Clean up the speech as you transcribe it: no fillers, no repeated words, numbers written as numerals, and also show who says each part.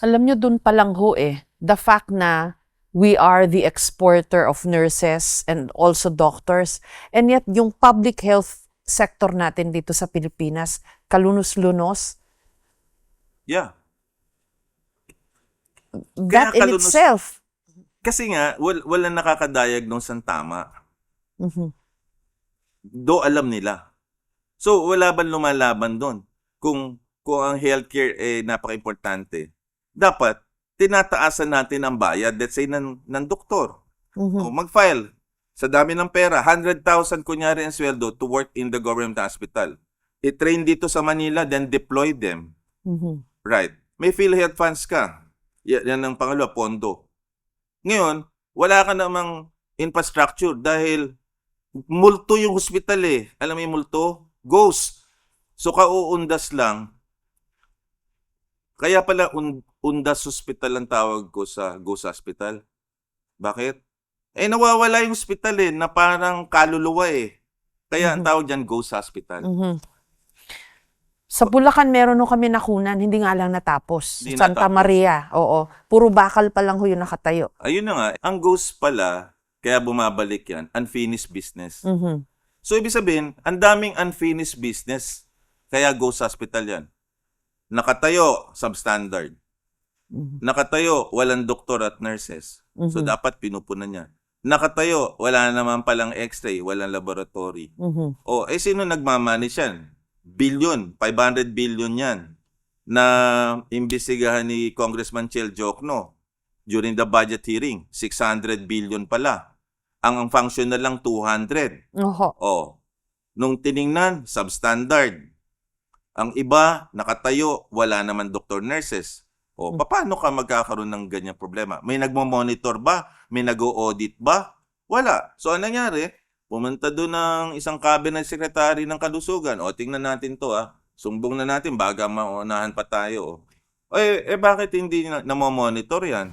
Speaker 1: Alam nyo, dun pa lang ho the fact na we are the exporter of nurses and also doctors, and yet yung public health sector natin dito sa Pilipinas, kalunos-lunos,
Speaker 2: Yeah.
Speaker 1: that in
Speaker 2: kalunus-
Speaker 1: itself.
Speaker 2: Kasi nga, walang nakakadiagnose ng tama.
Speaker 1: Mhm.
Speaker 2: Do alam nila. So, wala bang lumalaban doon? Kung ang healthcare napaka-importante, dapat tinataasan natin ang bayad, let's say, ng doktor.
Speaker 1: Mhm.
Speaker 2: O, mag-file. Sa dami ng pera, 100,000 kunyari ang sweldo to work in the government hospital. I-train dito sa Manila, then deploy them.
Speaker 1: Mhm.
Speaker 2: Right. May PhilHealth funds ka. Yan ang pangalawa, pondo. Ngayon, wala ka namang infrastructure dahil multo yung hospital eh. Alam mo yung multo? Ghost. So, kauundas lang. Kaya pala undas hospital ang tawag ko sa ghost hospital. Bakit? Nawawala yung hospital na parang kaluluwa eh. Kaya ang tawag dyan ghost hospital.
Speaker 1: Mhm. Sa Bulacan, meron ho kami nakunan, hindi nga lang natapos.
Speaker 2: Hindi
Speaker 1: Santa
Speaker 2: natapos.
Speaker 1: Maria, oo. Puro bakal pa lang ho yung nakatayo.
Speaker 2: Ayun na nga. Ang ghost pala, kaya bumabalik yan, unfinished business.
Speaker 1: Mhm.
Speaker 2: So, ibig sabihin, ang daming unfinished business. Kaya ghost hospital yan. Nakatayo, substandard.
Speaker 1: Mhm.
Speaker 2: Nakatayo, walang doktor at nurses. So,
Speaker 1: Mhm.
Speaker 2: dapat pinupunan niya. Nakatayo, wala naman palang x-ray, walang laboratory.
Speaker 1: Mhm.
Speaker 2: Sino nagmamanage yan? Billion, 500 billion yan na imbestigahan ni Congressman Chel Jokno during the budget hearing. 600 billion pala. Ang function na lang 200.
Speaker 1: Oho.
Speaker 2: Nung tiningnan, substandard. Ang iba, nakatayo, wala naman doctor nurses. Paano ka magkakaroon ng ganyang problema? May nagmo-monitor ba? May nag-o-audit ba? Wala. So, anong nangyari? Pumunta doon ng isang cabinet secretary ng kalusugan. Tingnan natin to Sumbong na natin baga maunahan pa tayo. Bakit hindi na monitor yan?